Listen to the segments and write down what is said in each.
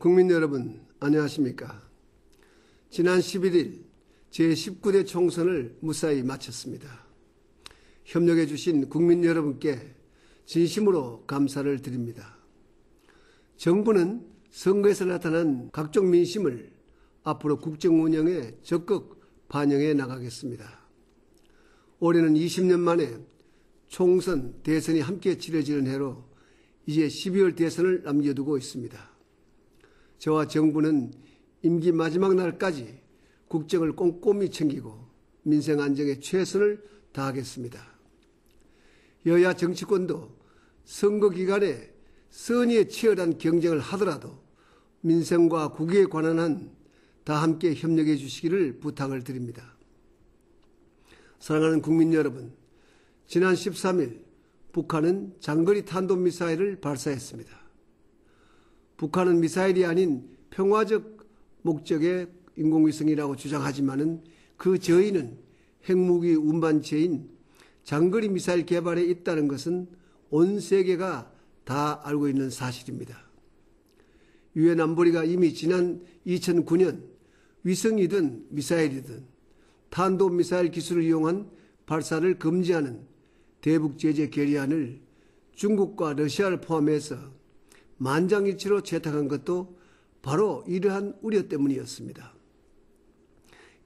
국민 여러분, 안녕하십니까? 지난 11일 제19대 총선을 무사히 마쳤습니다. 협력해 주신 국민 여러분께 진심으로 감사를 드립니다. 정부는 선거에서 나타난 각종 민심을 앞으로 국정 운영에 적극 반영해 나가겠습니다. 올해는 20년 만에 총선, 대선이 함께 치러지는 해로 이제 12월 대선을 남겨두고 있습니다. 저와 정부는 임기 마지막 날까지 국정을 꼼꼼히 챙기고 민생 안정에 최선을 다하겠습니다. 여야 정치권도 선거 기간에 선의의 치열한 경쟁을 하더라도 민생과 국익에 관한 한 다 함께 협력해 주시기를 부탁을 드립니다. 사랑하는 국민 여러분, 지난 13일 북한은 장거리 탄도미사일을 발사했습니다. 북한은 미사일이 아닌 평화적 목적의 인공위성이라고 주장하지만은 그 저희는 핵무기 운반체인 장거리 미사일 개발에 있다는 것은 온 세계가 다 알고 있는 사실입니다. 유엔 안보리가 이미 지난 2009년 위성이든 미사일이든 탄도미사일 기술을 이용한 발사를 금지하는 대북 제재 결의안을 중국과 러시아를 포함해서 만장일치로 채택한 것도 바로 이러한 우려 때문이었습니다.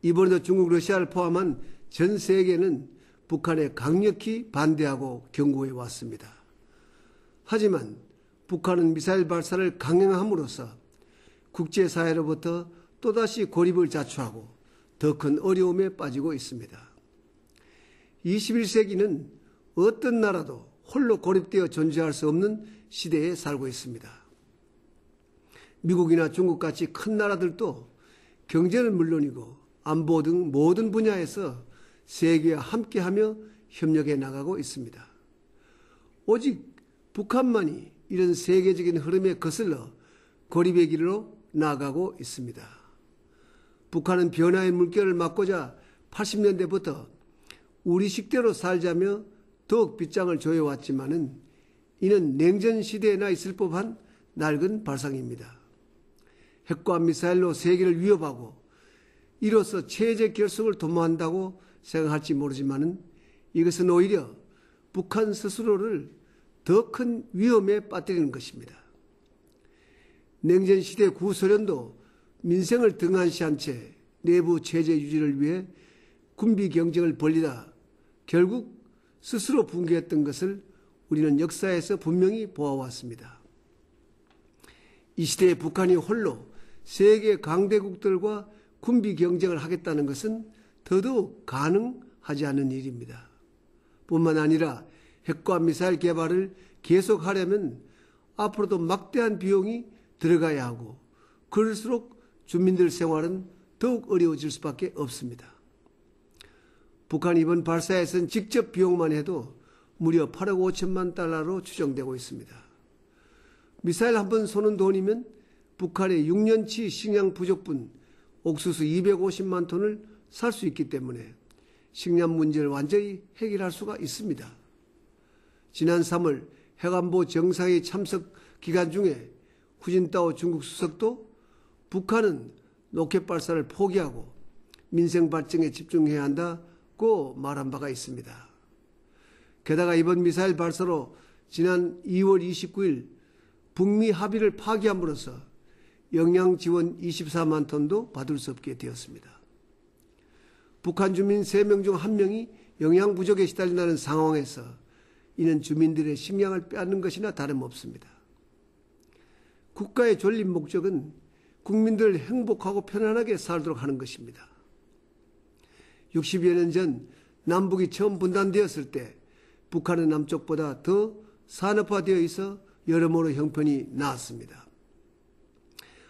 이번에도 중국, 러시아를 포함한 전 세계는 북한에 강력히 반대하고 경고해 왔습니다. 하지만 북한은 미사일 발사를 강행함으로써 국제사회로부터 또다시 고립을 자초하고 더 큰 어려움에 빠지고 있습니다. 21세기는 어떤 나라도 홀로 고립되어 존재할 수 없는 시대에 살고 있습니다. 미국이나 중국같이 큰 나라들도 경제는 물론이고 안보 등 모든 분야에서 세계와 함께하며 협력해 나가고 있습니다. 오직 북한만이 이런 세계적인 흐름에 거슬러 고립의 길로 나아가고 있습니다. 북한은 변화의 물결을 막고자 80년대부터 우리 식대로 살자며 더욱 빗장을 조여왔지만은 이는 냉전 시대에나 있을 법한 낡은 발상입니다. 핵과 미사일로 세계를 위협하고 이로써 체제 결속을 도모한다고 생각할지 모르지만은 이것은 오히려 북한 스스로를 더 큰 위험에 빠뜨리는 것입니다. 냉전 시대 구소련도 민생을 등한시한 채 내부 체제 유지를 위해 군비 경쟁을 벌이다 결국 스스로 붕괴했던 것을 우리는 역사에서 분명히 보아왔습니다. 이 시대에 북한이 홀로 세계 강대국들과 군비 경쟁을 하겠다는 것은 더더욱 가능하지 않은 일입니다. 뿐만 아니라 핵과 미사일 개발을 계속하려면 앞으로도 막대한 비용이 들어가야 하고 그럴수록 주민들 생활은 더욱 어려워질 수밖에 없습니다. 북한 이번 발사에선 직접 비용만 해도 무려 8억 5천만 달러로 추정되고 있습니다. 미사일 한 번 쏘는 돈이면 북한의 6년치 식량 부족분 옥수수 250만 톤을 살 수 있기 때문에 식량 문제를 완전히 해결할 수가 있습니다. 지난 3월 핵안보 정상회의 참석 기간 중에 후진타오 중국 수석도 북한은 로켓 발사를 포기하고 민생 발전에 집중해야 한다고 말한 바가 있습니다. 게다가 이번 미사일 발사로 지난 2월 29일 북미 합의를 파기함으로써 영양 지원 24만 톤도 받을 수 없게 되었습니다. 북한 주민 3명 중 1명이 영양 부족에 시달린다는 상황에서 이는 주민들의 식량을 빼앗는 것이나 다름없습니다. 국가의 존립 목적은 국민들 행복하고 편안하게 살도록 하는 것입니다. 60여 년 전 남북이 처음 분단되었을 때 북한은 남쪽보다 더 산업화되어 있어 여러모로 형편이 나았습니다.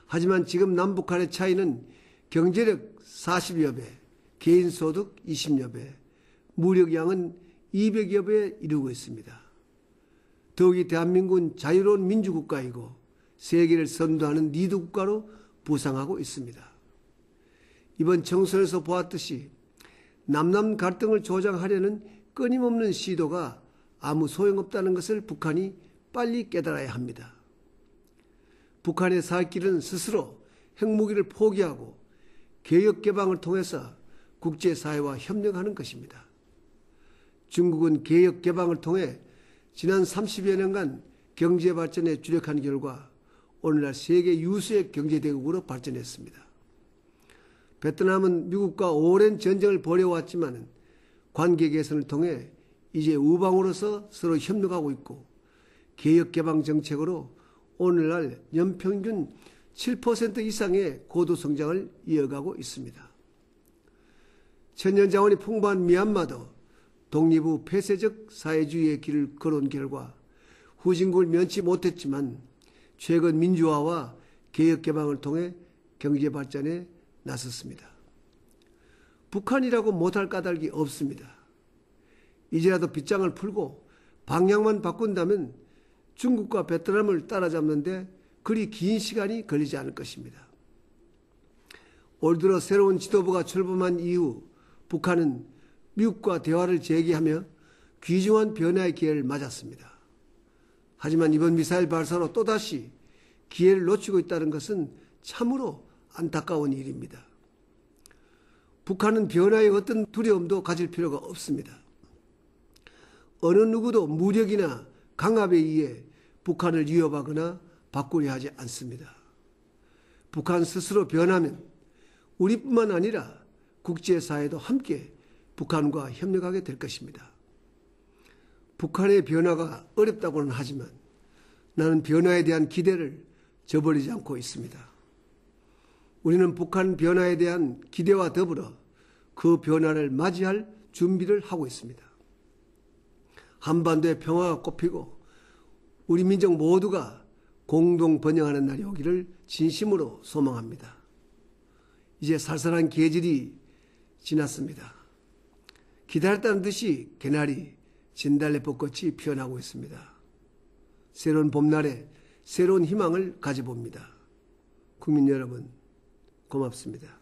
하지만 지금 남북 간의 차이는 경제력 40여 배, 개인소득 20여 배, 무력량은 200여 배 이루고 있습니다. 더욱이 대한민국은 자유로운 민주국가이고 세계를 선도하는 리더 국가로 부상하고 있습니다. 이번 총선에서 보았듯이 남남 갈등을 조장하려는 끊임없는 시도가 아무 소용없다는 것을 북한이 빨리 깨달아야 합니다. 북한의 살 길은 스스로 핵무기를 포기하고 개혁 개방을 통해서 국제사회와 협력하는 것입니다. 중국은 개혁 개방을 통해 지난 30여 년간 경제 발전에 주력한 결과 오늘날 세계 유수의 경제대국으로 발전했습니다. 베트남은 미국과 오랜 전쟁을 벌여왔지만 관계 개선을 통해 이제 우방으로서 서로 협력하고 있고 개혁 개방 정책으로 오늘날 연평균 7% 이상의 고도 성장을 이어가고 있습니다. 천년자원이 풍부한 미얀마도 독립 후 폐쇄적 사회주의의 길을 걸어온 결과 후진국을 면치 못했지만 최근 민주화와 개혁 개방을 통해 경제 발전에 나섰습니다. 북한이라고 못할 까닭이 없습니다. 이제라도 빗장을 풀고 방향만 바꾼다면 중국과 베트남을 따라잡는데 그리 긴 시간이 걸리지 않을 것입니다. 올 들어 새로운 지도부가 출범한 이후 북한은 미국과 대화를 재개하며 귀중한 변화의 기회를 맞았습니다. 하지만 이번 미사일 발사로 또다시 기회를 놓치고 있다는 것은 참으로 안타까운 일입니다. 북한은 변화에 어떤 두려움도 가질 필요가 없습니다. 어느 누구도 무력이나 강압에 의해 북한을 위협하거나 바꾸려 하지 않습니다. 북한 스스로 변하면 우리뿐만 아니라 국제사회도 함께 북한과 협력하게 될 것입니다. 북한의 변화가 어렵다고는 하지만 나는 변화에 대한 기대를 저버리지 않고 있습니다. 우리는 북한 변화에 대한 기대와 더불어 그 변화를 맞이할 준비를 하고 있습니다. 한반도의 평화가 꽃피고 우리 민족 모두가 공동 번영하는 날이 오기를 진심으로 소망합니다. 이제 살살한 계절이 지났습니다. 기다렸다는 듯이 개나리, 진달래 벚꽃이 피어나고 있습니다. 새로운 봄날에 새로운 희망을 가져봅니다. 국민 여러분, 고맙습니다.